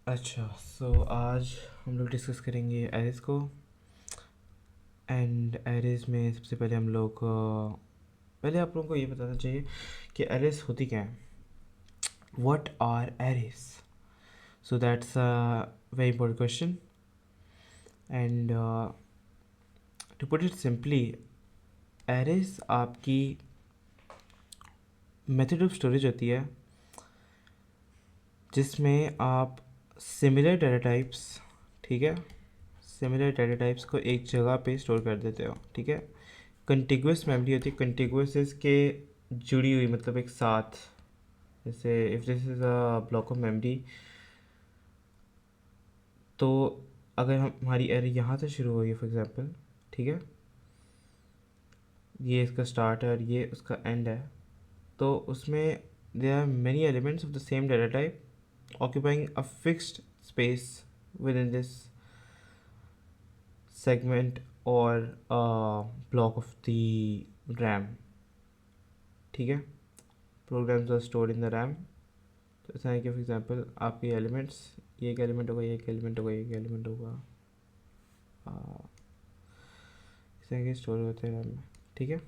अच्छा, आज हम लोग डिस्कस करेंगे एरेज़ को। एंड एरेज़ में सबसे पहले हम लोग पहले आप लोगों को ये बताना चाहिए कि एरेज़ होती क्या है। What are arrays? So that's a very important question. And to put it simply, arrays आपकी मेथड ऑफ स्टोरेज होती है जिसमें आप सिमिलर डाटा टाइप्स, ठीक है, सिमिलर डाटा टाइप्स को एक जगह पे स्टोर कर देते हो, ठीक है। कंटिगुअस मेमोरी होती है। कंटिगुअस इसके जुड़ी हुई, मतलब एक साथ, जैसे if this is a block of memory, तो अगर हमारी एरे यहाँ से शुरू हुई है फॉर एग्जांपल, ठीक है, ये इसका स्टार्ट है और ये उसका एंड है, तो उसमें there are many elements of the same data type occupying a fixed space within this segment or block of the RAM, ठीक है। Programs are stored in the RAM. तो ऐसा है कि फॉर एग्जांपल आपके एलिमेंट्स, ये एक element होगा, ये एक एलिमेंट होगा, ये एक एलिमेंट होगा, इस तरह के स्टोर होते हैं रैम में, ठीक है।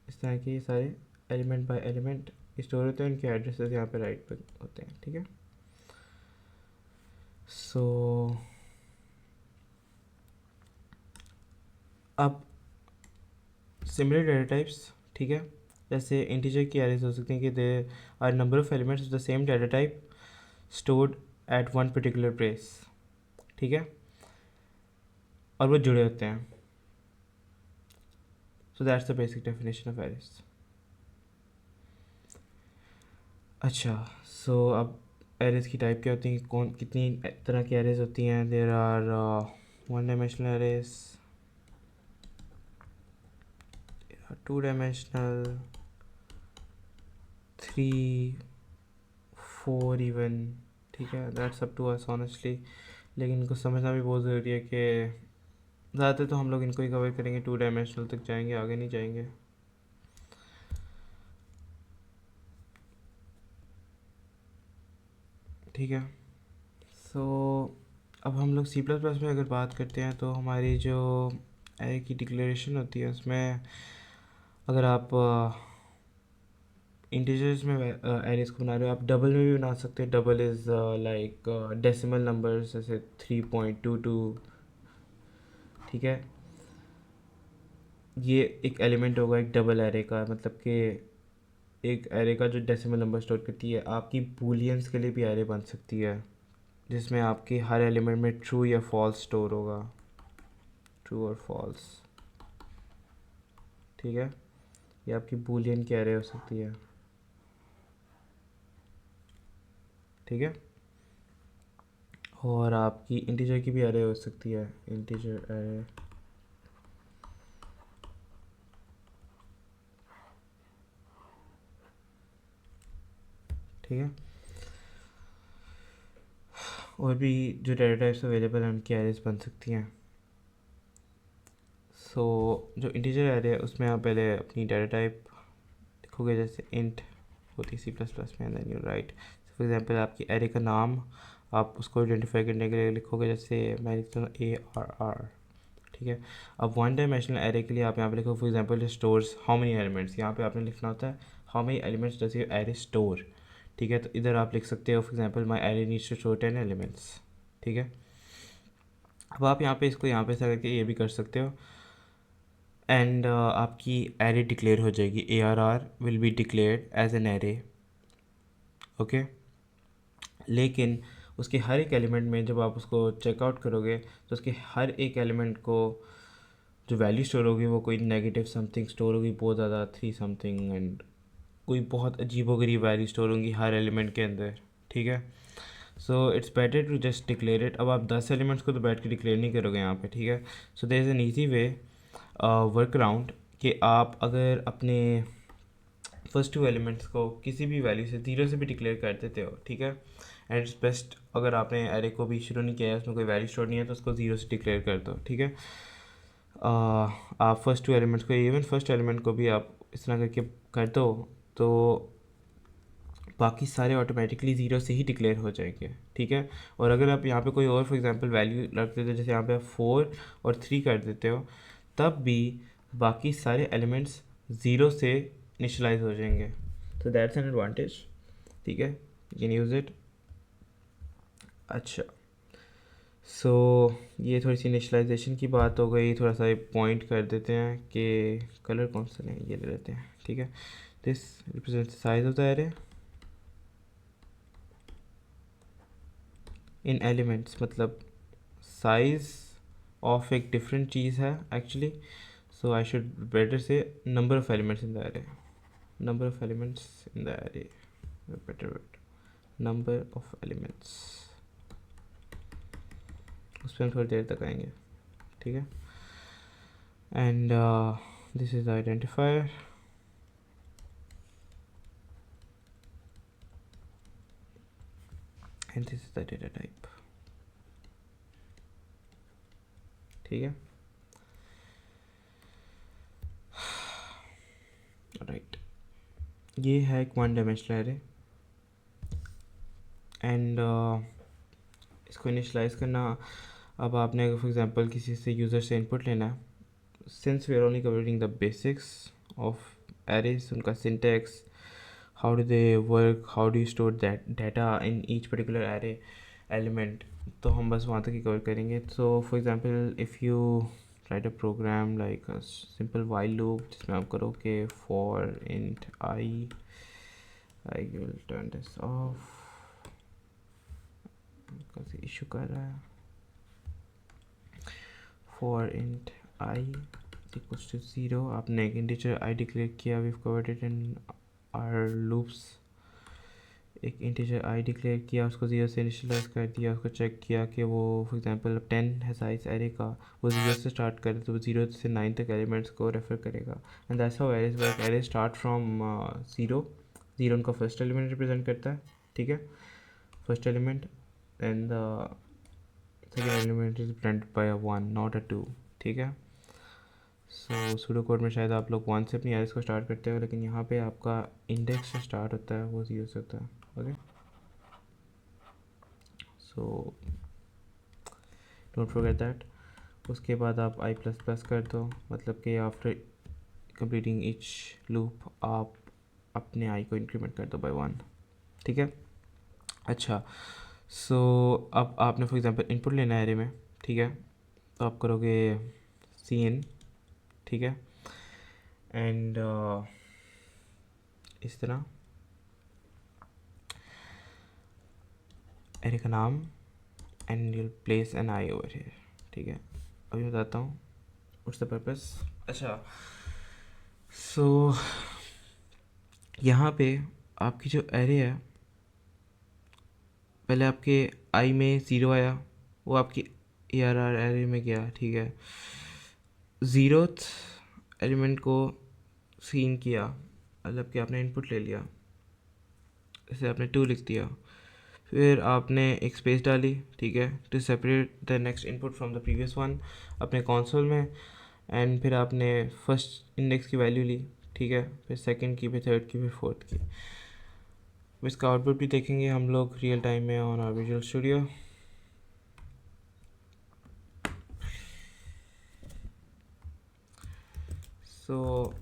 इस तरह के ये सारे एलिमेंट बाय एलिमेंट स्टोर होते हैं, उनके एड्रेसेस यहाँ पे राइट पे होते हैं, ठीक है। सो अब सिमिलर डाटा टाइप्स, ठीक है, जैसे इंटीजर की एरेज हो सकती हैं कि they are number of elements of the same data type stored at one particular place, ठीक है, और वो जुड़े होते हैं। So that's the basic definition of arrays. अच्छा, अब एरेज की टाइप क्या होती हैं, कौन कितनी तरह की एरेज होती हैं? There are one dimensional arrays, two dimensional, three, four even, ठीक है। That's up to us honestly, लेकिन इनको समझना भी बहुत ज़रूरी है कि ज़्यादातर तो हम लोग इनको ही कवर करेंगे, टू डायमेंशनल तक जाएंगे, आगे नहीं जाएंगे, ठीक है। सो अब हम लोग सी प्लस प्लस में अगर बात करते हैं तो हमारी जो एरे की डिक्लेरेशन होती है उसमें अगर आप इंटीजर्स में एरेज को बना रहे हो, आप डबल में भी बना सकते हैं। Double is like decimal numbers, जैसे 3.22, ठीक है। ये एक एलिमेंट होगा एक डबल एरे का, मतलब कि एक एरे का जो डेसिमल नंबर स्टोर करती है। आपकी बूलियंस के लिए भी एरे बन सकती है जिसमें आपकी हर एलिमेंट में ट्रू या फॉल्स स्टोर होगा, ट्रू और फॉल्स, ठीक है। ये आपकी बूलियन की एरे हो सकती है, ठीक है। और आपकी इंटीजर की भी एरे हो सकती है, इंटीजर एरे, ठीक है। और भी जो डाटा टाइप्स अवेलेबल हैं उनकी एरेज बन सकती हैं। जो इंटीजर एरे है उसमें आप पहले अपनी डाटा टाइप लिखोगे, जैसे इंट होती है सी प्लस प्लस में, then you write for example आपकी एरे का नाम, आप उसको आइडेंटिफाई करने के लिए लिखोगे, जैसे मैं लिखता हूँ ARR, ठीक है। अब वन डायमेंशनल एरे के लिए आप यहाँ पे लिखो for example stores how many elements, यहाँ पे आपने लिखना होता है how many elements does your array store, ठीक है। तो इधर आप लिख सकते हो for example my array needs to store 10 elements, ठीक है। अब आप यहाँ पे इसको यहाँ पे से करके ये भी कर सकते हो, एंड आपकी एरे डिक्लेयर हो जाएगी। ARR will be declared as an array, okay. लेकिन उसके हर एक एलिमेंट में जब आप उसको चेकआउट करोगे तो उसके हर एक एलिमेंट को जो वैल्यू स्टोर होगी वो कोई नेगेटिव समथिंग स्टोर होगी, बहुत ज़्यादा 3 समथिंग, एंड कोई बहुत अजीबोगरीब वैल्यू स्टोर होंगी हर एलिमेंट के अंदर, ठीक है। So it's better to just declare it. अब आप 10 एलिमेंट्स को तो बैठ के डिक्लेयर नहीं करोगे यहाँ पे, ठीक है। So there is an easy way work around कि आप अगर अपने फर्स्ट टू एलिमेंट्स को किसी भी वैल्यू से, ज़ीरो से भी डिक्लेयर कर देते हो, ठीक है। एंड इट्स बेस्ट, अगर आपने एरे को भी शुरू नहीं किया है, उसमें कोई वैल्यू स्टोर नहीं है, तो उसको ज़ीरो से डिक्लेयर कर दो, ठीक है। आप फर्स्ट टू एलिमेंट्स को, इवन फर्स्ट एलिमेंट को भी आप इस तरह करके कर दो, तो बाकी सारे ऑटोमेटिकली ज़ीरो से ही डिक्लेयर हो जाएंगे, ठीक है। और अगर आप यहाँ पे कोई और फॉर एग्जांपल वैल्यू रख देते हो, जैसे यहाँ पे आप 4 और 3 कर देते हो, तब भी बाकी सारे एलिमेंट्स ज़ीरो से इनिशलाइज हो जाएंगे। तो दैट्स एन एडवांटेज, ठीक है, यू कैन यूज़ इट। अच्छा, सो ये थोड़ी सी इनिशलाइजेशन की बात हो गई। थोड़ा सा पॉइंट कर देते हैं कि कलर कौन सा लें, ये ले लेते हैं, ठीक है। This represent size of the array in elements, मतलब साइज ऑफ एक डिफरेंट चीज़ है actually. So I should better say number of elements in the array, number of elements in the array, better number of elements, उस पर हम थोड़ी देर तक आएंगे, ठीक है। And this is identifier, and this is the data type, ठीक है, राइट। ये है एक 1 डायमेंशनल एरे एंड इसको इनिशलाइज करना। अब आपने फॉर एग्जांपल किसी से यूज़र से इनपुट लेना है, since we are only covering the basics of arrays, उनका syntax, how do they work, how do you store that data in each particular array element, तो हम बस वहाँ तक ही कवर करेंगे। so for example if you write a program like a simple while loop जिसमें आप करो कि for int I will turn this off because issue कर रहा है, for int I equals to 0, आपने एक इंटीजर I डिक्लेयर किया, we've covered it in our loops। एक इंटीजर I डिक्लेयर किया, उसको 0 से इनिशियलाइज कर दिया, उसको चेक किया कि वो फॉर एग्जांपल 10 है साइज एरे का, वो 0 से स्टार्ट करे तो वो 0 से 9 तक एलिमेंट्स को रेफर करेगा। And that's how arrays work. Array start from 0, उनका फर्स्ट एलिमेंट रिप्रेजेंट करता है, ठीक है, first element, and the second element is represented by 1 not a 2, ठीक है। सो सूडो कोड में शायद आप लोग 1 से अपनी एरेज को स्टार्ट करते हो, लेकिन यहाँ पे आपका इंडेक्स से स्टार्ट होता है, वो 0 से होता है, okay. So don't forget that. उसके बाद आप i प्लस प्लस कर दो, मतलब कि आफ्टर कंप्लीटिंग ईच लूप आप अपने i को इंक्रीमेंट कर दो बाय 1, ठीक है। अच्छा, सो अब आपने फॉर एग्जांपल इनपुट लेना है एरे में, ठीक है, तो आप करोगे cin, ठीक है, एंड इस तरह एरे का नाम and you'll place N I over here, ठीक है। अभी बताता हूँ व्हाट्स द पर्पस। अच्छा, सो यहाँ पे आपकी जो एरे है, पहले आपके आई में 0 आया, वो आपकी ARR एरे में गया, ठीक है, 0th एलिमेंट को सीन किया, मतलब कि आपने इनपुट ले लिया, जैसे आपने 2 लिख दिया, फिर आपने एक स्पेस डाली, ठीक है, to separate the next input from the previous one अपने कंसोल में, एंड फिर आपने फर्स्ट इंडेक्स की वैल्यू ली, ठीक है, फिर सेकंड की, फिर थर्ड की, फिर फोर्थ की। इसका आउटपुट भी देखेंगे हम लोग रियल टाइम में ऑन आवर विजुअल स्टूडियो। सो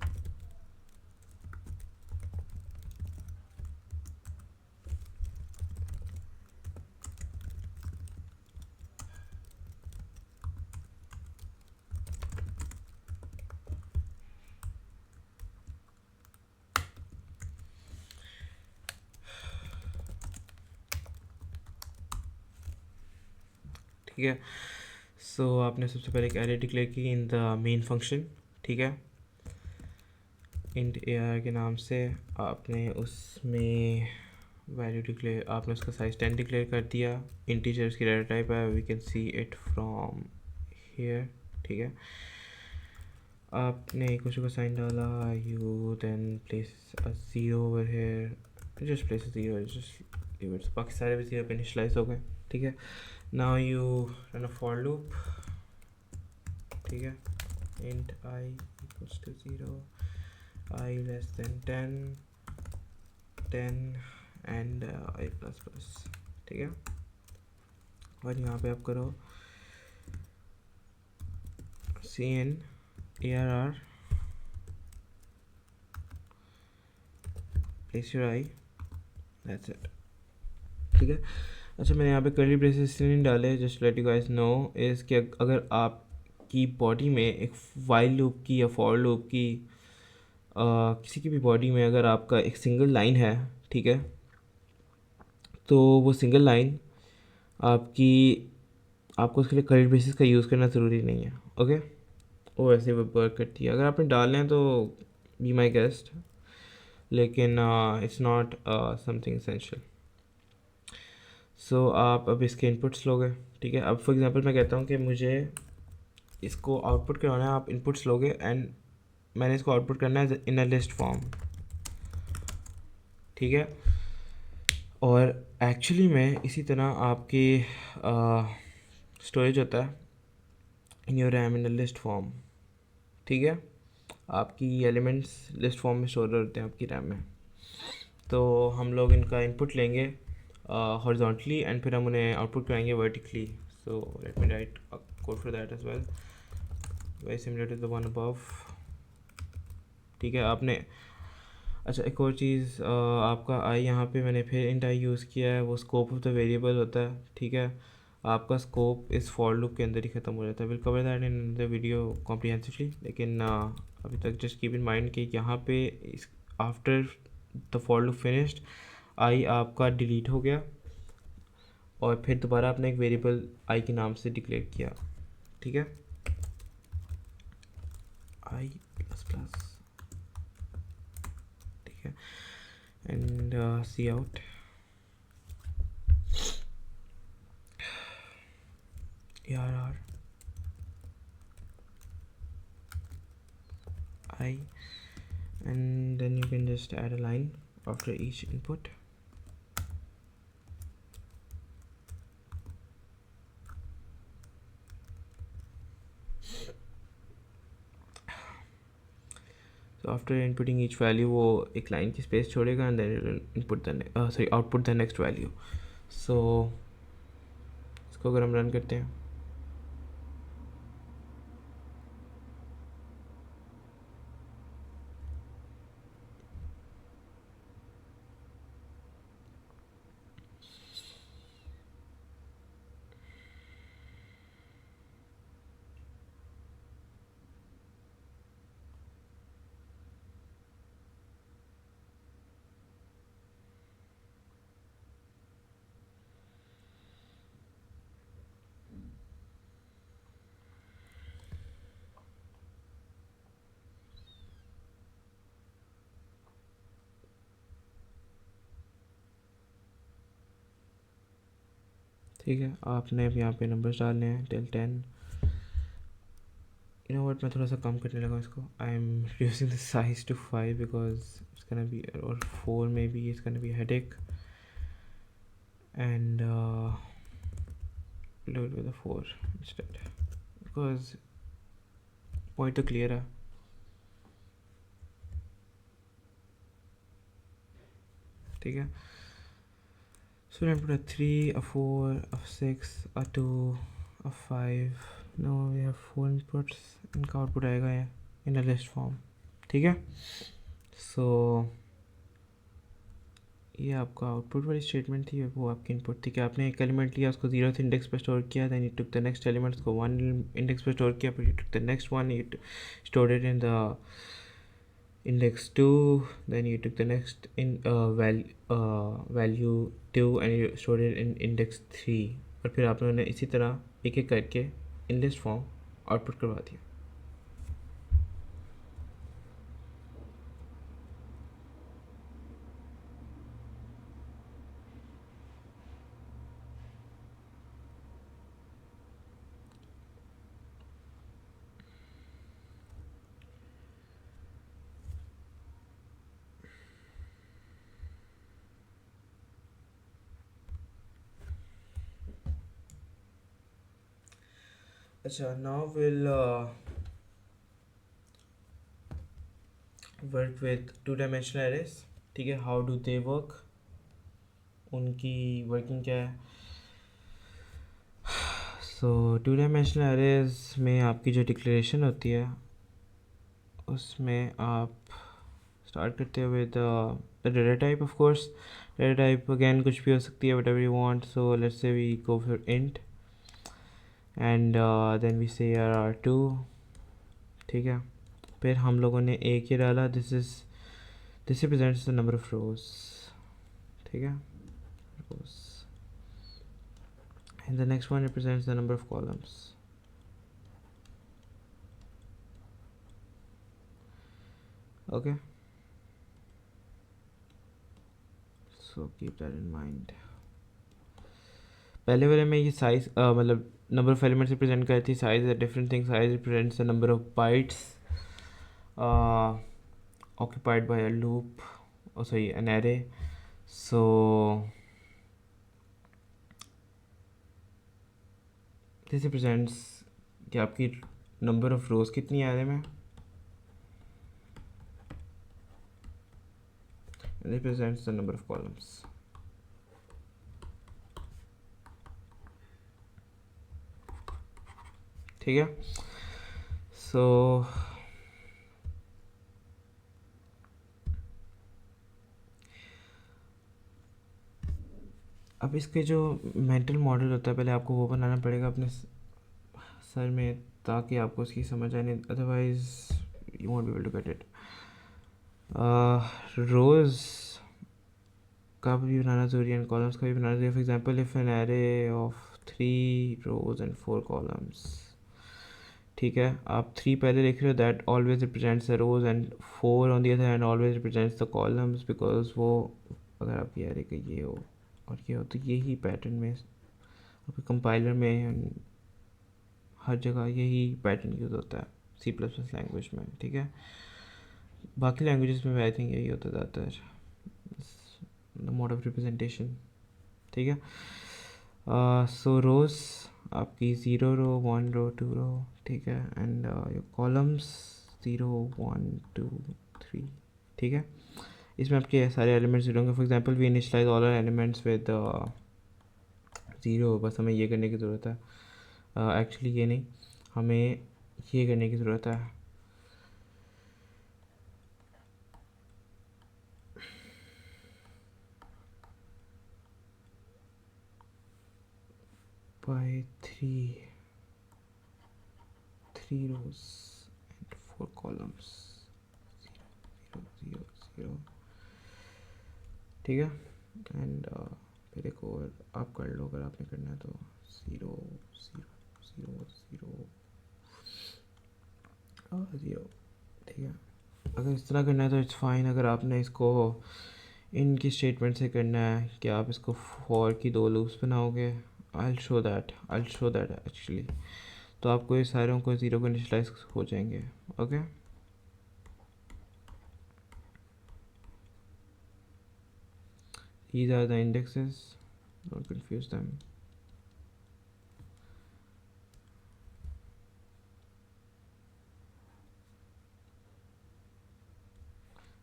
ठीक है, सो आपने सबसे पहले एक एरे डिक्लेयर की इन द मेन फंक्शन, ठीक है, इंट AR के नाम से आपने उसमें वैल्यू डिक्लेयर, आपने उसका साइज 10 डिक्लेयर कर दिया, इंटीजर की डाटा टाइप है, we can see it from here, ठीक है। आपने कुछ को साइन डाला, you then place a 0 over here, just place a 0, just leave it, बाकी सारे भी 0 पे इनिशियलाइज हो गए, ठीक है। Now you run a for loop, ठीक है, int I equals to 0, I less than 10, and I plus plus, ठीक है। और यहाँ पे आप करो CNARR place your I, that's it, ठीक है। अच्छा, मैंने यहाँ पे कर्ली ब्रेसेस इसलिए नहीं डाले, just let you guys no is कि अगर आपकी बॉडी में एक वाइल लूप की या फॉर लूप की किसी की भी बॉडी में अगर आपका एक सिंगल लाइन है, ठीक है, तो वो सिंगल लाइन आपकी आपको उसके लिए कर्ली ब्रेसेस का यूज़ करना ज़रूरी नहीं है, ओके। वो वैसे वर्क करती है, अगर आपने डालना है तो बी माई गेस्ट, लेकिन इट्स नॉट समथिंग एसेंशियल। सो आप अब इसके इनपुट्स लोगे, ठीक है। अब फॉर एग्जांपल मैं कहता हूँ कि मुझे इसको आउटपुट करवाना है, आप इनपुट्स लोगे एंड मैंने इसको आउटपुट करना है इन अ लिस्ट फॉर्म, ठीक है। और एक्चुअली में इसी तरह आपकी स्टोरेज होता है in your RAM in a list form, ठीक है। आपकी एलिमेंट्स लिस्ट फॉर्म में स्टोर होते हैं आपकी रैम में। तो हम लोग इनका इनपुट लेंगे हॉरिजॉन्टली एंड फिर हम उन्हें आउटपुट कराएंगे vertically. So let me write code for that as well, very similar to the one above, ठीक है। आपने अच्छा एक और चीज़, आपका आई यहाँ पे मैंने फिर इंट आई यूज़ किया है, वो स्कोप ऑफ द वेरिएबल होता है, ठीक है। आपका स्कोप इस फॉर लूप के अंदर ही ख़त्म हो जाता है। Will cover that in the video comprehensively, लेकिन अभी तक जस्ट कीप इन माइंड कि यहाँ पे इस after the for loop finished आई आपका डिलीट हो गया और फिर दोबारा आपने एक वेरिएबल आई के नाम से डिक्लेयर किया, ठीक है, आई प्लस प्लस, ठीक है। And C out ARR I, and then you can just add a line after each input. So after inputting each value वो एक line की space छोड़ेगा and then it will input the output the next value. So इसको अगर हम run करते हैं, ठीक है, आपने अब यहाँ पे नंबर्स डालने हैं टिल 10। यू नो व्हाट, मैं थोड़ा सा कम करने लगा इसको, I am reducing the size to 5 because it's gonna be, और 4 में be it's gonna be headache and do it with a 4 instead because point तो क्लियर है, ठीक है। So then put a 3, a 4, a 6, a 2, a 5. Now we have 4 inputs. इनका output आएगा ये इन a list form, ठीक है। सो ये आपका आउटपुट वाली स्टेटमेंट थी, वो आपकी इनपुट थी कि आपने एक एलिमेंट लिया, उसको 0th इंडेक्स पे स्टोर किया, then you took the next element, उसको 1 इंडेक्स पे स्टोर किया, फिर you took the next one, you stored it in the index 2, then you took the next in value 2 and you stored it in index 3, और फिर आपने उन्हें इसी तरह एक एक करके इन लिस्ट फॉर्म आउटपुट करवा दिया। अच्छा, now we'll work with two dimensional arrays, ठीक है। how do they work? उनकी वर्किंग क्या है। सो टू डायमेंशनल एरेज में आपकी जो डिक्लेरेशन होती है उसमें आप स्टार्ट करते हुए the data type. Of course data type again कुछ भी हो सकती है, whatever you want. So let's say we go for int and then we say ARR2, ठीक है। फिर हम लोगों ने एक ये डाला, this represents the number of rows, ठीक है, rows. And the next one represents the number of columns, okay. So keep that in mind. पहले वाले में ये साइज मतलब नंबर ऑफ एलिमेंट्स रिप्रेजेंट करती थी, size is different thing. Size represents the number of bytes occupied by a loop, oh sorry, an array. So this represents कि आपकी number of रोज कितनी है array में, and it represents the number of columns, ठीक है। सो अब इसके जो मेंटल मॉडल होता है पहले आपको वो बनाना पड़ेगा अपने सर में, ताकि आपको उसकी समझ आए, नहीं otherwise you won't be able to get it. Rows का भी बनाना ज़रूरी है, कॉलम्स का भी बनाना ज़रूरी है। For example if an array of 3 rows and 4 columns, ठीक है। आप 3 पहले लिख रहे हो, that always represents the rows, and 4 on the other hand always represents the columns, because वो अगर आपकी एरे का ये हो और ये हो तो यही पैटर्न में आपके कंपाइलर में हर जगह यही पैटर्न यूज़ होता है C++ लैंग्वेज में, ठीक है। बाकी लैंग्वेजेस में आई थिंक यही होता जाता है, द मोड ऑफ रिप्रेजेंटेशन, ठीक है। सो रोज आपकी 0 रो 1 रो 2 रो, ठीक है, एंड योर कॉलम्स 0 1 2 3, ठीक है। इसमें आपके सारे एलिमेंट्स जीरो होंगे। For example we initialize all our elements with 0, बस हमें ये करने की ज़रूरत है, एक्चुअली ये नहीं, हमें ये करने की ज़रूरत है। by 3 rows and 4 columns, 0 0 0, ठीक है। एंड फिर एक और आप कर लो अगर आपने करना है तो 0 0 0 0 0, ठीक है। अगर इस तरह करना है तो इट्स फाइन। अगर आपने इसको इनकी स्टेटमेंट से करना है कि आप इसको फॉर की 2 लूप्स बनाओगे, आई शो दैट एक्चुअली, तो आपको ये सारों को 0 को इनिशलाइज हो जाएंगे, okay. These are the indexes, don't confuse them.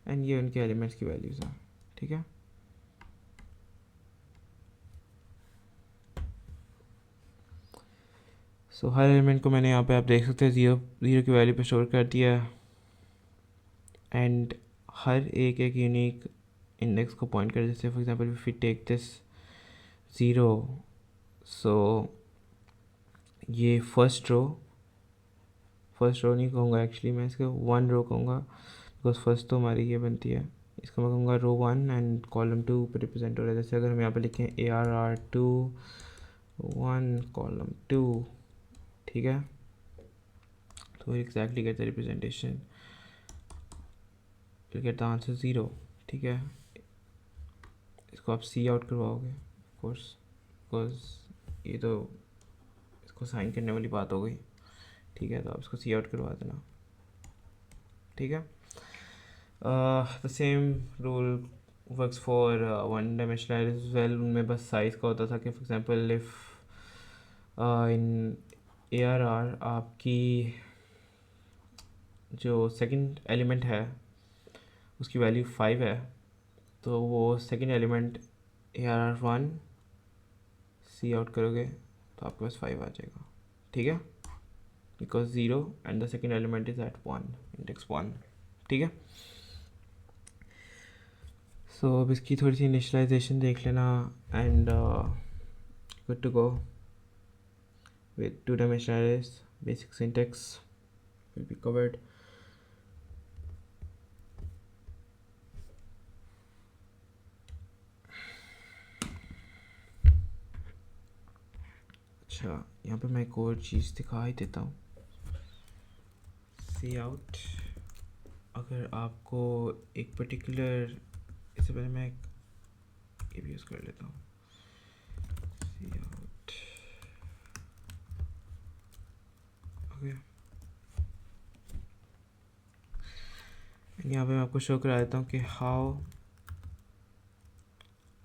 And ये उनके एलिमेंट्स की वैल्यूज़ हैं, ठीक है। सो हर एलिमेंट को मैंने यहाँ पे आप देख सकते हैं 0 0 की वैल्यू पे स्टोर कर दिया है, एंड हर एक यूनिक इंडेक्स को पॉइंट कर, जैसे for example if we take this 0, सो ये फर्स्ट रो नहीं कहूँगा एक्चुअली, मैं इसको 1 रो कहूँगा, बिकॉज फर्स्ट तो हमारी ये बनती है। इसको मैं कहूँगा रो 1 एंड कॉलम 2 पर रिप्रेजेंट हो रहा है। जैसे अगर हम यहाँ पे लिखें ARR2 1 कॉलम 2, ठीक है, तो exactly get the representation, you get the answer 0, ठीक है। इसको आप सी आउट करवाओगे ऑफ कोर्स, बिकॉज ये तो इसको साइन करने वाली बात हो गई, ठीक है। तो आप इसको सी आउट करवा देना, ठीक है। The same rule works for 1 dimensional as well. उनमें बस साइज़ का होता था कि for example if in ARR आपकी जो सेकंड एलिमेंट है उसकी वैल्यू 5 है, तो वो सेकंड एलिमेंट ARR1 सी आउट करोगे तो आपके पास 5 आ जाएगा, ठीक है, because 0 and the second element is at 1, index 1, ठीक है। सो अब इसकी थोड़ी सी इनिशियलाइजेशन देख लेना and good to go with two-dimensional arrays. Basic syntax will be covered. अच्छा, यहाँ पे मैं एक और चीज़ दिखा ही देता हूँ, सी आउट। अगर आपको एक पर्टिकुलर, इससे पहले मैं ये भी यूज़ कर लेता हूँ, सी आउट, ओके। यहाँ पे मैं आपको शो करा देता हूँ कि हाउ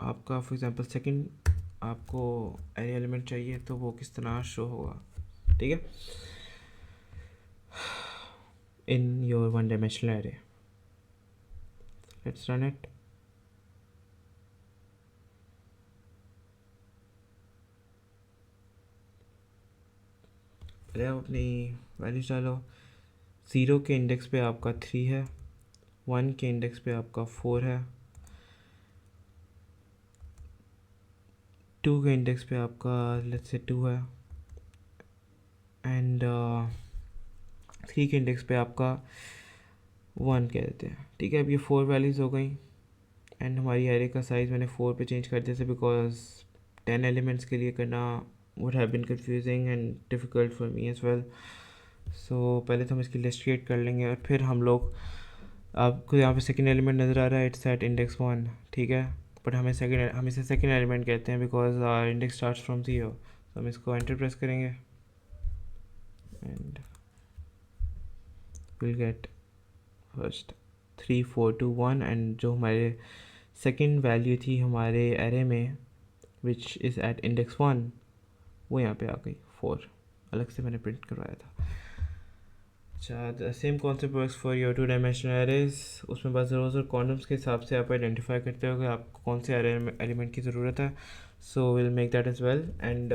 आपका फॉर एग्जांपल सेकंड आपको एरे एलिमेंट चाहिए तो वो किस तरह शो होगा, ठीक है, in your one dimensional array. Let's run it. पहले आप अपनी वैल्यूज डालो। 0 के इंडेक्स पे आपका 3 है, 1 के इंडेक्स पे आपका 4 है, 2 के इंडेक्स पे आपका लेट्स से 2 है, एंड 3 के इंडेक्स पे आपका 1 कह देते हैं, ठीक है। अब ये 4 वैल्यूज़ हो गई एंड हमारी एरे का साइज़ मैंने 4 पे चेंज कर दिया था बिकॉज 10 एलिमेंट्स के लिए करना would have been confusing and difficult for me as well. So पहले तो हम इसकी लिस्ट क्रिएट कर लेंगे और फिर हम लोग, आपको यहाँ पे सेकंड एलिमेंट नज़र आ रहा है, इट्स एट इंडेक्स 1, ठीक है, बट हम इसे सेकंड एलिमेंट कहते हैं because our index starts from 0। तो हम इसको एंटर प्रेस करेंगे and will get first 3 4 2 1 and जो हमारे सेकंड वैल्यू थी हमारे एरे में विच इज़ एट इंडेक्स 1 वो यहाँ पे आ गई 4, अलग से मैंने प्रिंट करवाया था। अच्छा, the same concept works for your two dimensional arrays. उसमें बस रोज और कॉलम्स के हिसाब से आप आइडेंटिफाई करते हो कि आपको कौन से एरे एलिमेंट की ज़रूरत है। So will make that as well and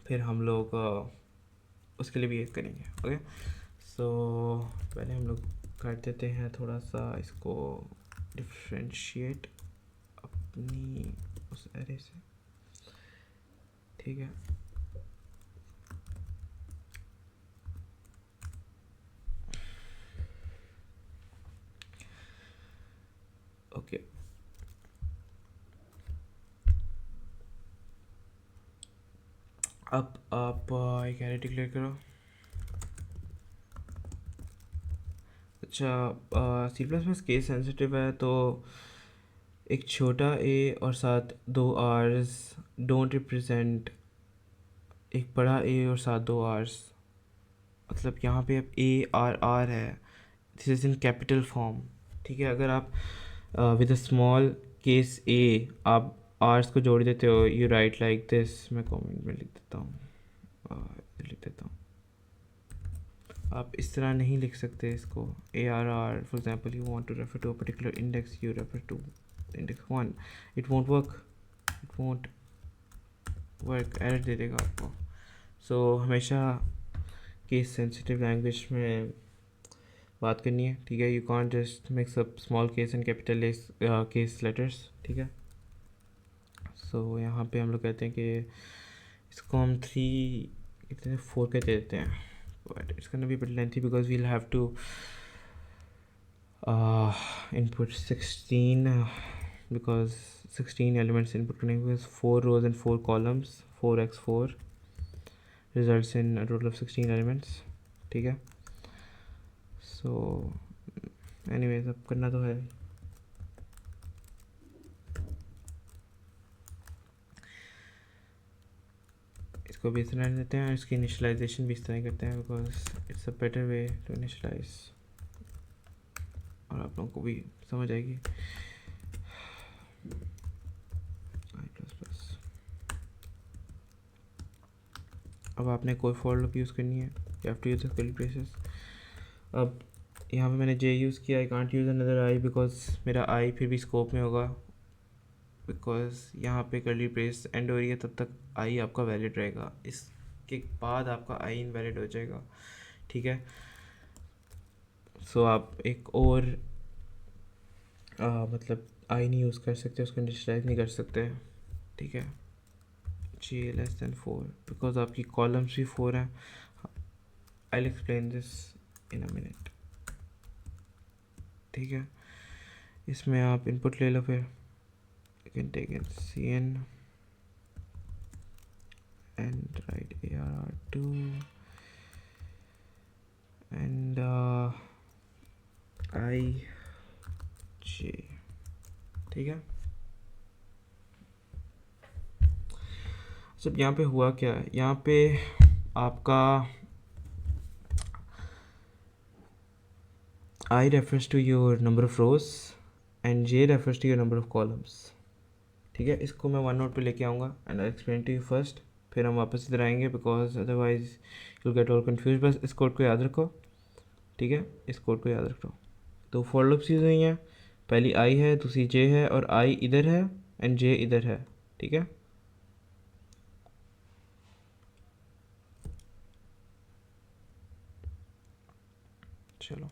फिर हम लोग उसके लिए भी एक करेंगे, ओके। सो पहले हम लोग कर देते हैं थोड़ा सा इसको डिफ्रेंशिएट अपनी उस एरे से, ठीक है। ओके, अब आप एक एरे डिक्लेयर करो। अच्छा, C plus plus case sensitive है तो एक छोटा ए और साथ 2 आर्स डोंट रिप्रेजेंट एक बड़ा ए और साथ 2 आर्स। मतलब यहाँ पे अब ARR है, this is in capital form, ठीक है। अगर आप विद अ स्मॉल केस ए आप आर्स को जोड़ देते हो, यू राइट लाइक दिस, मैं कमेंट में लिख देता हूँ, आप इस तरह नहीं लिख सकते इसको। ARR for example you want to refer to a particular index, you refer to index 1, it won't work, error दे देगा आपको। सो हमेशा केस सेंसिटिव लैंग्वेज में बात करनी है, ठीक है। You can't just mix up small case and capital case letters, ठीक है। सो यहाँ पे हम लोग कहते हैं कि इसको हम 4 के दे देते हैं, but it's gonna be a bit lengthy because we'll have to input 16 because 16 elements input करने because 4 rows and 4 columns, 4x4 results in a total of 16 elements, ठीक है। So anyways अब करना तो है। इसको भी इस तरह देते हैं, इसकी इनिशियलाइजेशन भी इस तरह करते हैं because it's a better way to initialize, और आप लोगों को भी समझ आएगी। अब आपने कोई फॉर लूप यूज़ करनी है, you have to use the curly braces. अब यहाँ पे मैंने जे यूज़ किया, I can't use another I because मेरा आई फिर भी स्कोप में होगा बिकॉज यहाँ पे कर्ली ब्रेस एंड हो रही है, तब तक आई आपका वैलिड रहेगा, इसके बाद आपका आई इनवैलिड हो जाएगा, ठीक है। सो आप एक और मतलब आई नहीं यूज़ कर सकते, उसको इनिशियलाइज नहीं कर सकते, ठीक है। जे लेस देन 4 बिकॉज आपकी कॉलम्स भी 4 हैं। I will explain this in a minute, ठीक है। इसमें आप इनपुट ले लो, फिर you can take it cn and write arr2 and I j, ठीक है। सब यहाँ पे हुआ क्या है, यहाँ पे आपका I refers to your number of rows and j refers to your number of columns, ठीक है। इसको मैं वन नोट पे लेके आऊँगा and I explain to you first, फिर हम वापस इधर आएंगे because otherwise you get all confuse. बस इस कोड को याद रखो, ठीक है, इस कोड को याद रखो। तो फॉर लूप्स यूज हुई हैं, पहली आई है, दूसरी जे है, और आई इधर है एंड जे इधर है, ठीक है। चलो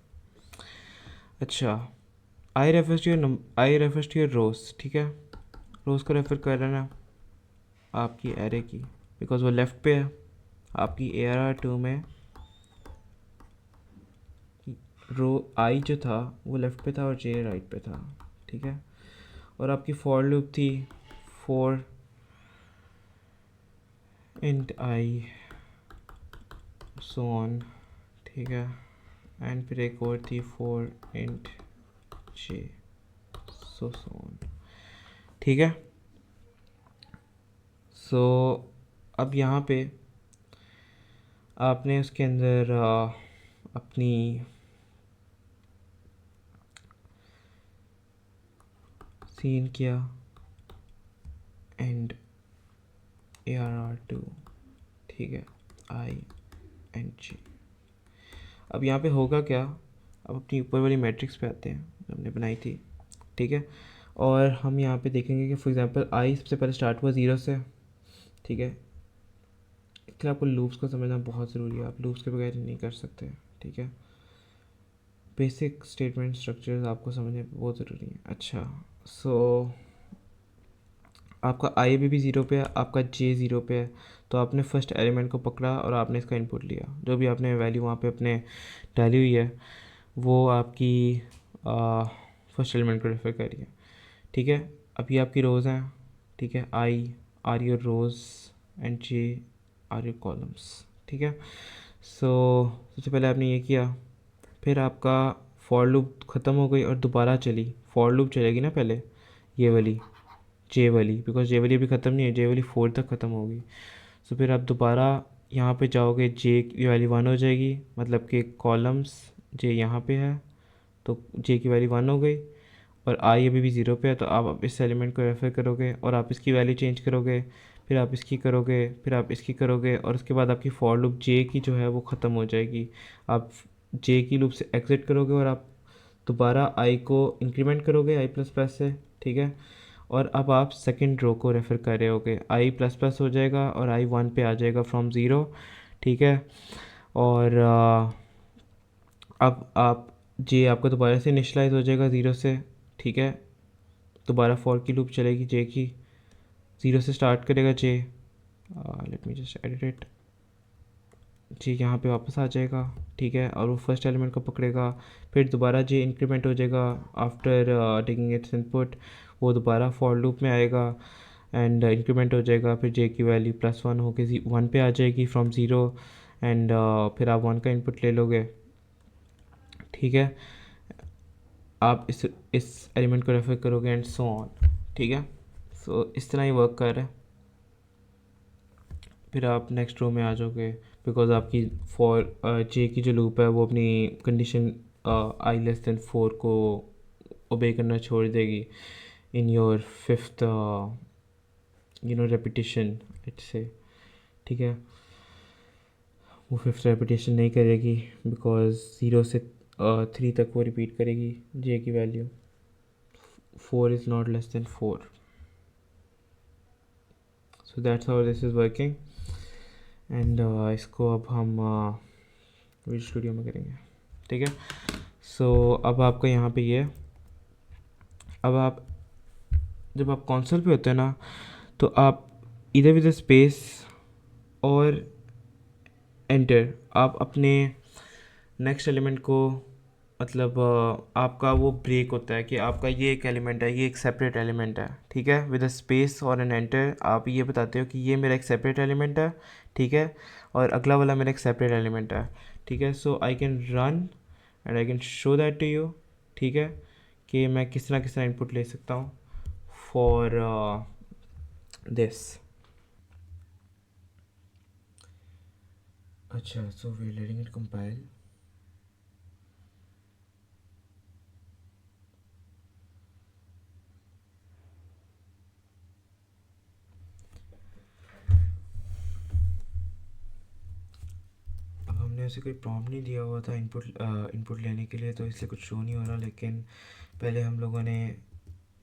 अच्छा, आई रेफर्स टू योर रोज, ठीक है। रोज को रेफर कर रहा ना आपकी एरे की, बिकॉज वो लेफ़्ट पे है। आपकी ARR2 में रो आई जो था वो लेफ़्ट पे था और जे राइट पे था, ठीक है। और आपकी फॉर लूप थी for int I so on, ठीक है। एंड फिर एक और थी for int J so on, ठीक है। सो अब यहाँ पे आपने उसके अंदर अपनी सीन किया एंड ARR2, ठीक है, आई एंड जे। अब यहाँ पे होगा क्या, अब अपनी ऊपर वाली मैट्रिक्स पे आते हैं जो हमने बनाई थी, ठीक है। और हम यहाँ पे देखेंगे कि फॉर एग्जांपल आई सबसे पहले स्टार्ट हुआ 0 से, ठीक है। इसलिए आपको लूप्स को समझना बहुत ज़रूरी है, आप लूप्स के बगैर नहीं कर सकते, ठीक है। बेसिक स्टेटमेंट स्ट्रक्चर्स आपको समझने बहुत ज़रूरी है। अच्छा, सो आपका आई अभी भी 0 पे है, आपका जे 0 पे है, तो आपने फर्स्ट एलिमेंट को पकड़ा और आपने इसका इनपुट लिया, जो भी आपने वैल्यू वहाँ पे अपने डाली हुई है वो आपकी फर्स्ट एलिमेंट को रेफर करिए, ठीक है। अभी आपकी रोज़ हैं, ठीक है, I are your rows and J are your columns, ठीक है। सो सबसे पहले आपने ये किया, फिर आपका फॉर लूप ख़त्म हो गई और दोबारा चली, फॉर लूप चलेगी ना पहले ये वाली जे वाली, बिकॉज जे वाली अभी ख़त्म नहीं है, जे वाली 4 तक ख़त्म होगी। सो फिर आप दोबारा यहाँ पे जाओगे, जे की वैल्यू 1 हो जाएगी, मतलब कि कॉलम्स जे यहाँ पे है तो जे की वैल्यू 1 हो गई, और आई अभी भी 0 पे है, तो आप इस एलिमेंट को रेफर करोगे और आप इसकी वैल्यू चेंज करोगे, फिर आप इसकी करोगे, फिर आप इसकी करोगे, और उसके बाद आपकी फॉर लूप जे की जो है वो ख़त्म हो जाएगी। आप जे की लूप से एग्ज़िट करोगे और आप दोबारा आई को इंक्रीमेंट करोगे आई प्लस प्लस से, ठीक है। और अब आप सेकंड रो को रेफ़र कर रहे होगे, आई प्लस प्लस हो जाएगा और आई 1 पे आ जाएगा फ्रॉम 0, ठीक है। और अब आप जे आपका दोबारा से इनिशलाइज हो जाएगा 0 से, ठीक है। दोबारा फॉर की लूप चलेगी जे की, 0 से स्टार्ट करेगा J, let me just edit it, J यहाँ पे वापस आ जाएगा, ठीक है। और वो फर्स्ट एलिमेंट को पकड़ेगा, फिर दोबारा जे इंक्रीमेंट हो जाएगा आफ्टर टेकिंग इट्स इनपुट, वो दोबारा फॉर लूप में आएगा एंड इंक्रीमेंट हो जाएगा, फिर जे की वैल्यू +1 होकर 1 पे आ जाएगी फ्रॉम 0, एंड फिर आप 1 का इनपुट ले लोगे, ठीक है। आप इस एलिमेंट को रेफर करोगे एंड सो ऑन, ठीक है। सो इस तरह ही वर्क कर रहा है। फिर आप नेक्स्ट रो में आ जाओगे, बिकॉज आपकी फॉर जे की जो लूप है वो अपनी कंडीशन आई लेस देन 4 को ओबे करना छोड़ देगी in your fifth repetition, let's say, ठीक है। वो फिफ्थ रेपिटेशन नहीं करेगी बिकॉज 0 से 3 तक वो रिपीट करेगी जे की value, 4 is not less than 4, so that's how this is working. And इसको अब हम वीडियो स्टूडियो में करेंगे, ठीक है। सो अब आपका यहाँ पे ये, अब आप जब आप कंसोल पे होते हैं ना, तो आप इधर विद स्पेस और एंटर, आप अपने नेक्स्ट एलिमेंट को, मतलब आपका वो ब्रेक होता है कि आपका ये एक एलिमेंट है, ये एक सेपरेट एलिमेंट है, ठीक है। विद अ स्पेस और एन एंटर आप ये बताते हो कि ये मेरा एक सेपरेट एलिमेंट है, ठीक है, और अगला वाला मेरा एक सेपरेट एलिमेंट है, ठीक है। So I can run and I can show that to you, ठीक है, कि मैं किस तरह इनपुट ले सकता हूँ फॉर दिस। अच्छा, so we letting it compile. हमने उसे कोई प्रॉम्प्ट नहीं दिया हुआ था इनपुट लेने के लिए, तो इसलिए कुछ शो नहीं हो रहा। लेकिन पहले हम लोगों ने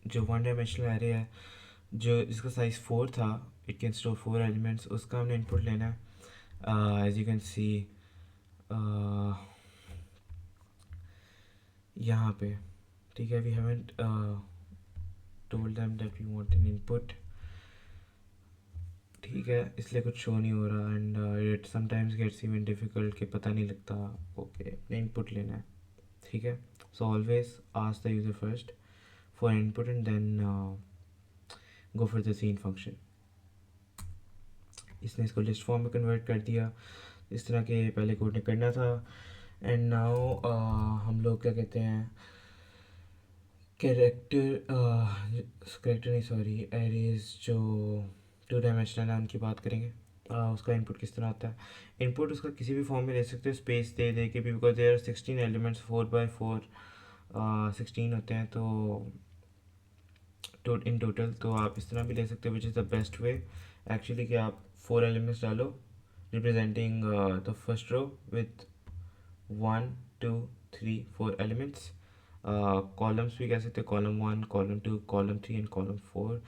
जो वन डायमेंशनल एरे है, जो जिसका साइज़ 4 था, इट कैन स्टोर 4 एलिमेंट्स, उसका हमने इनपुट लेना है। एज यू कैन सी यहाँ पे, ठीक है, we haven't told them that we want an input, ठीक है, इसलिए कुछ शो नहीं हो रहा। And it sometimes gets even difficult कि पता नहीं लगता ओके अपने इनपुट लेना है, ठीक है। So always ask the user first for input and then go for the cin function. इसने इसको लिस्ट फॉर्म में कन्वर्ट कर दिया, इस तरह के पहले कोड ने करना था। एंड नाउ हम लोग क्या कहते हैं, कैरेक्टर नहीं, सॉरी, एरेज जो 2 डायमेंशनल है उनकी बात करेंगे। उसका इनपुट किस तरह आता है। इनपुट उसका किसी भी फॉर्म में ले सकते हो, स्पेस दे दे के भी, because there are 16 elements, 4x4 16 होते हैं, तो इन टोटल तो आप इस तरह भी ले सकते हो, which is the best way actually, कि आप 4 एलिमेंट्स डालो representing the first row with 1 2 3 4 elements. Columns भी कह सकते हो, column 1, column 2, column 3 and column 4।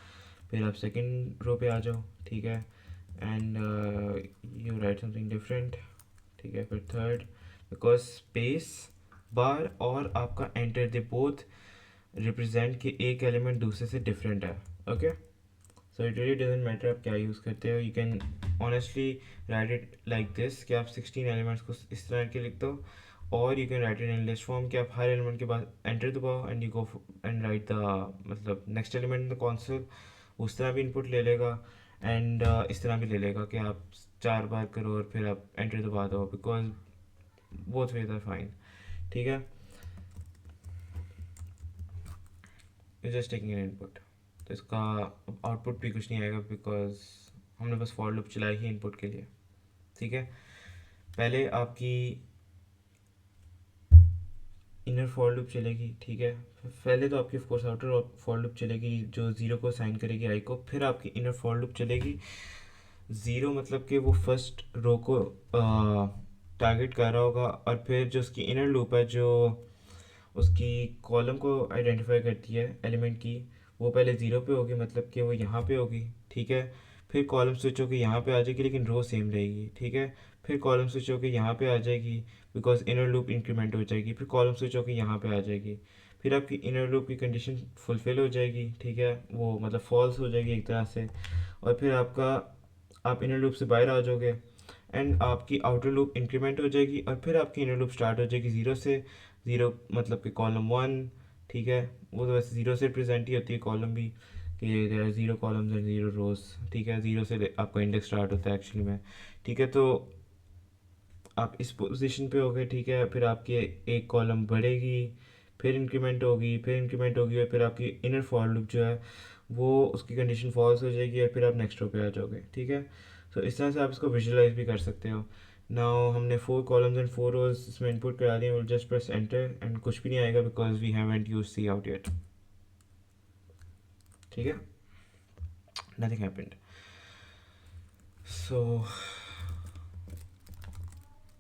फिर आप सेकेंड रो पे आ जाओ, ठीक है, and you right something different, ठीक है। फिर थर्ड, बिकॉज स्पेस बार और आपका एंटर दे बोथ रिप्रेजेंट कि एक एलिमेंट दूसरे से डिफरेंट है, okay. So it really doesn't matter आप क्या यूज़ करते हो, you can honestly right it like this कि आप 16 एलिमेंट्स को इस तरह के लिख दो, और you can write it in list form कि आप हर एलिमेंट के बाद एंटर दबाओ and you go and write the, मतलब next element in the console, उस तरह भी इनपुट ले लेगा। एंड इस तरह भी ले लेगा कि आप 4 बार करो और फिर आप एंटर दबा दो, because both ways are fine, ठीक है। You just taking an input, तो इसका आउटपुट भी कुछ नहीं आएगा, बिकॉज हमने बस फॉर लूप चलाई ही इनपुट के लिए, ठीक है। पहले आपकी इनर फॉर लूप चलेगी, ठीक है। पहले तो आपकी ऑफकोर्स आउटर फॉर लूप चलेगी जो 0 को साइन करेगी आई को, फिर आपकी इनर फॉर लूप चलेगी। 0 मतलब कि वो फर्स्ट रो को टारगेट कर रहा होगा, और फिर जो उसकी इनर लूप है जो उसकी कॉलम को आइडेंटिफाई करती है एलिमेंट की, वो पहले 0 पे होगी, मतलब कि वो यहाँ पे होगी, ठीक है। फिर कॉलम स्विच होकर यहाँ पे आ जाएगी, लेकिन रो सेम रहेगी, ठीक है। फिर कॉलम स्विच होकर यहाँ पे आ जाएगी, बिकॉज इनर लूप इंक्रीमेंट हो जाएगी। फिर कॉलम स्विच होकर यहाँ पे आ जाएगी, फिर आपकी इनर लूप की कंडीशन फुलफिल हो जाएगी, ठीक है, वो मतलब फॉल्स हो जाएगी एक तरह से। और फिर आप इनर लूप से बाहर आ जाओगे एंड आपकी आउटर लूप इंक्रीमेंट हो जाएगी, और फिर आपकी इनर लूप स्टार्ट हो जाएगी 0 से। 0 मतलब कि कॉलम 1, ठीक है, वो तो वैसे 0 से रिप्रेजेंट ही होती है कॉलम भी, कि देयर आर 0 कॉलम्स एंड 0 रोज, ठीक है। 0 से आपका इंडेक्स स्टार्ट होता है एक्चुअली में, ठीक है। तो आप इस पोजीशन पे हो गए, ठीक है। फिर आपकी एक कॉलम बढ़ेगी, फिर इंक्रीमेंट होगी, फिर इंक्रीमेंट होगी, और फिर आपकी इनर फॉर लूप जो है वो उसकी कंडीशन फॉल्स हो जाएगी, और फिर आप नेक्स्ट रो पे आ जाओगे, ठीक है। तो इस तरह से आप इसको विजुलाइज भी कर सकते हो। नाउ हमने 4 कॉलम्स एंड 4 रोज इसमें इनपुट करा दिए, will just press enter and कुछ भी नहीं आएगा, because we haven't used C out yet, ठीक है, नथिंग हैपेंड। सो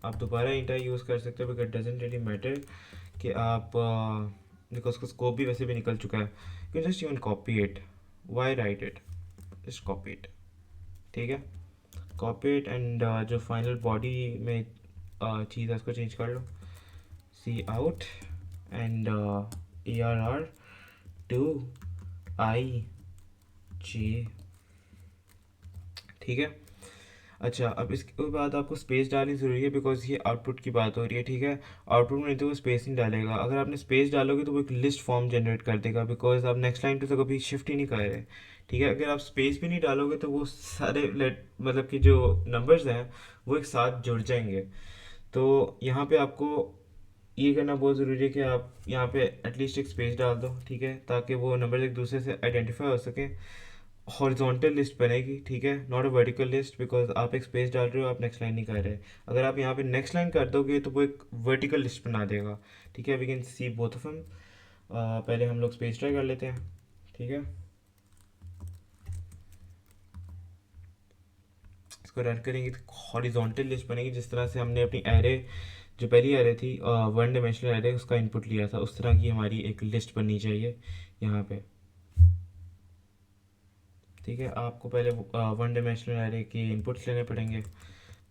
आप दोबारा इंटा यूज़ कर सकते हो, बिकॉज डजेंट रियली मैटर कि आप, बिकॉज उसका स्कोप भी वैसे भी निकल चुका है, you just even copy it, why write it, just copy it, ठीक है, कॉपी इट एंड जो फाइनल बॉडी में चीज़ है उसको चेंज कर लो, सी आउट एंड ARR2IJ, ठीक है। अच्छा, अब इसके बाद आपको स्पेस डालनी ज़रूरी है बिकॉज ये आउटपुट की बात हो रही है, ठीक है। आउटपुट में नहीं तो वो स्पेस नहीं डालेगा, अगर आपने स्पेस डालोगे तो वो एक लिस्ट फॉर्म जनरेट कर देगा बिकॉज आप नेक्स्ट लाइन पे तो कभी शिफ्ट ही नहीं कर रहे, ठीक है। अगर आप स्पेस भी नहीं डालोगे तो वो सारे मतलब कि जो नंबर्स हैं वो एक साथ जुड़ जाएंगे। तो यहाँ पे आपको ये करना बहुत ज़रूरी है कि आप यहाँ पे एटलीस्ट एक स्पेस डाल दो, ठीक है, ताकि वो नंबर एक दूसरे से आइडेंटिफाई हो सके। हॉरिजॉन्टल लिस्ट बनेगी, ठीक है, not a vertical list because आप एक स्पेस डाल रहे हो, आप नेक्स्ट लाइन नहीं कर रहे। अगर आप यहाँ पे नेक्स्ट लाइन कर दोगे तो वो एक वर्टिकल लिस्ट बना देगा, ठीक है। We can see both of हम। पहले हम लोग स्पेस ट्राई कर लेते हैं, ठीक है। इसको रन करेंगे तो हॉरिजॉन्टल लिस्ट बनेगी, जिस तरह से हमने अपनी एरे जो पहली एरे थी वन डायमेंशनल एरे उसका इनपुट लिया था, उस तरह की हमारी एक लिस्ट बननी चाहिए यहाँ पे, ठीक है। आपको पहले वन डायमेंशनल एरे के इनपुट्स लेने पड़ेंगे,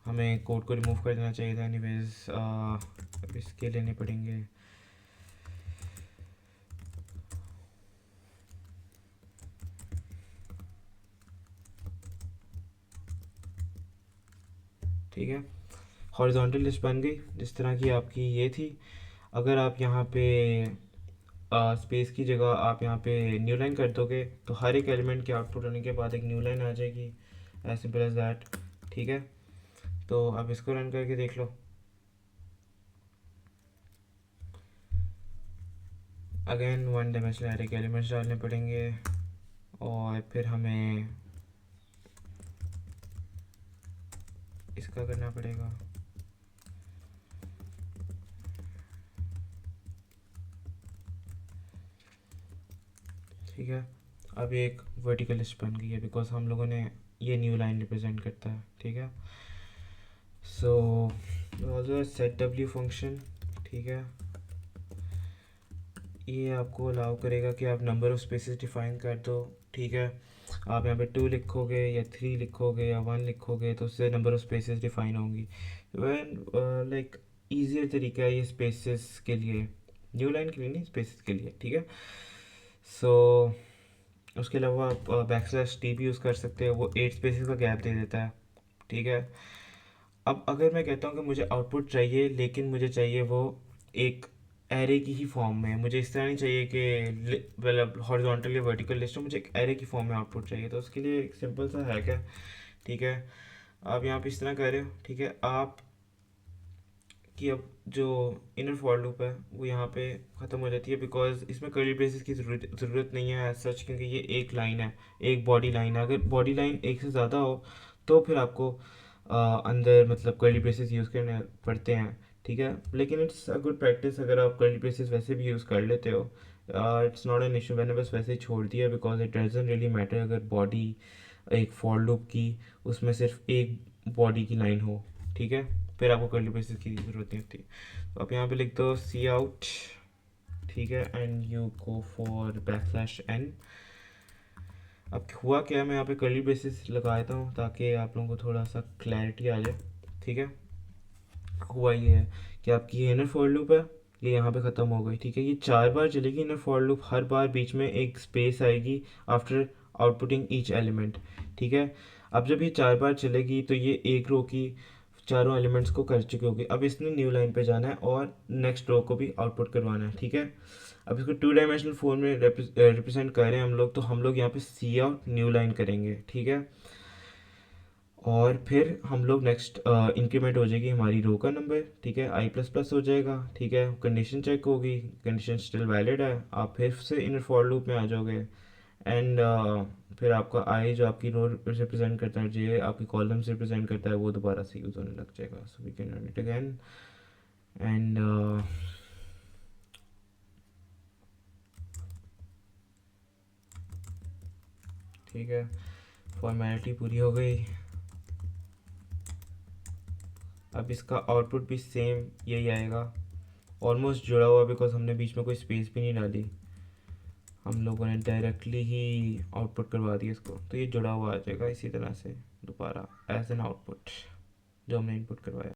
हमें कोड को रिमूव कर देना चाहिए था एनीवेज, अब इसके लेने पड़ेंगे। ठीक है, हॉरिजॉन्टल लिस्ट बन गई जिस तरह की आपकी ये थी। अगर आप यहाँ पे स्पेस की जगह आप यहाँ पे न्यू लाइन कर दोगे तो हर एक एलिमेंट के आउटपुट होने के बाद एक न्यू लाइन आ जाएगी, एज सिंपल एज दैट, ठीक है। तो अब इसको रन करके देख लो। अगेन वन डायमेंशनल एरे के एलिमेंट्स डालने पड़ेंगे और फिर हमें इसका करना पड़ेगा, ठीक है। अब एक वर्टिकल लिस्ट बन गई है बिकॉज हम लोगों ने ये न्यू लाइन रिप्रेजेंट करता है, ठीक है। So also set W function, ठीक है, ये आपको अलाउ करेगा कि आप नंबर ऑफ़ स्पेसेस डिफाइन कर दो, ठीक है। आप यहाँ पे 2 लिखोगे या 3 लिखोगे या 1 लिखोगे तो उससे नंबर ऑफ़ स्पेसेस डिफाइन होंगी। वैन लाइक ईजियर तरीका है ये स्पेसेस के लिए, न्यू लाइन के लिए नहीं, स्पेसेस के लिए, ठीक है। सो उसके अलावा आप बैकस्लैश टी भी यूज़ कर सकते हो, वो 8 स्पेसेस का गैप दे देता है, ठीक है। अब अगर मैं कहता हूँ कि मुझे आउटपुट चाहिए लेकिन मुझे चाहिए वो एक एरे की ही फॉर्म में, मुझे इस तरह नहीं चाहिए कि मतलब हॉरिजॉन्टल या वर्टिकल लिस्ट हो, मुझे एक एरे की फॉर्म में आउटपुट चाहिए, तो उसके लिए एक सिंपल सा हैक है, ठीक है। आप यहाँ पे इस तरह कर रहे हो, ठीक है। आप कि अब जो इनर फॉर लूप है वो यहाँ पे ख़त्म हो जाती है बिकॉज इसमें कर्ली ब्रेसेस की ज़रूरत नहीं है एज सच, क्योंकि ये एक लाइन है, एक बॉडी लाइन है। अगर बॉडी लाइन एक से ज़्यादा हो तो फिर आपको अंदर मतलब कर्ली ब्रेसेस यूज़ करने पड़ते हैं, ठीक है। लेकिन इट्स अ गुड प्रैक्टिस अगर आप कर्ली ब्रेसेस वैसे भी यूज़ कर लेते हो, इट्स नॉट एन इशू। मैंने बस वैसे ही छोड़ दिया because it doesn't really matter अगर बॉडी एक फॉर लूप की उसमें सिर्फ एक बॉडी की लाइन हो, ठीक है, फिर आपको कर्ली ब्रेसेस की ज़रूरत नहीं होती। तो आप यहाँ पे लिख दो सी आउट, ठीक है, and you go for backslash n। अब हुआ क्या, मैं यहाँ पे कर्ली ब्रेसेस लगा देता हूँ ताकि आप लोगों को थोड़ा सा क्लैरिटी आ जाए, ठीक है। हुआ ये है कि आपकी ये इनर फॉर लूप है, ये यहाँ पे ख़त्म हो गई, ठीक है। ये 4 बार चलेगी इनर फॉर लूप, हर बार बीच में एक स्पेस आएगी आफ्टर आउटपुटिंग ईच एलिमेंट, ठीक है। अब जब ये 4 बार चलेगी तो ये एक रो की चारों एलिमेंट्स को कर चुकी होगी। अब इसने न्यू लाइन पे जाना है और नेक्स्ट रो को भी आउटपुट करवाना है, ठीक है। अब इसको 2 डायमेंशनल फॉर्म में रिप्रेजेंट कर रहे हैं हम लोग, तो हम लोग यहाँ पे सी आउट न्यू लाइन करेंगे, ठीक है। और फिर हम लोग नेक्स्ट इंक्रीमेंट हो जाएगी हमारी रो का नंबर, ठीक है, आई प्लस प्लस हो जाएगा, ठीक है। कंडीशन चेक होगी, कंडीशन स्टिल वैलिड है, आप फिर से इनर फॉर लूप में आ जाओगे एंड फिर आपका आई जो आपकी रो रिप्रेजेंट करता है, जे आपकी कॉलम्स रिप्रेजेंट करता है, वो दोबारा से यूज़ होने लग जाएगा। So we can run it again and ठीक है, फॉर्मेलिटी पूरी हो गई। अब इसका आउटपुट भी सेम यही आएगा, ऑलमोस्ट जुड़ा हुआ बिकॉज हमने बीच में कोई स्पेस भी नहीं डाली। हम लोगों ने डायरेक्टली ही आउटपुट करवा दिया इसको, तो ये जुड़ा हुआ आ जाएगा इसी तरह से दोबारा एज एन आउटपुट जो हमने इनपुट करवाया।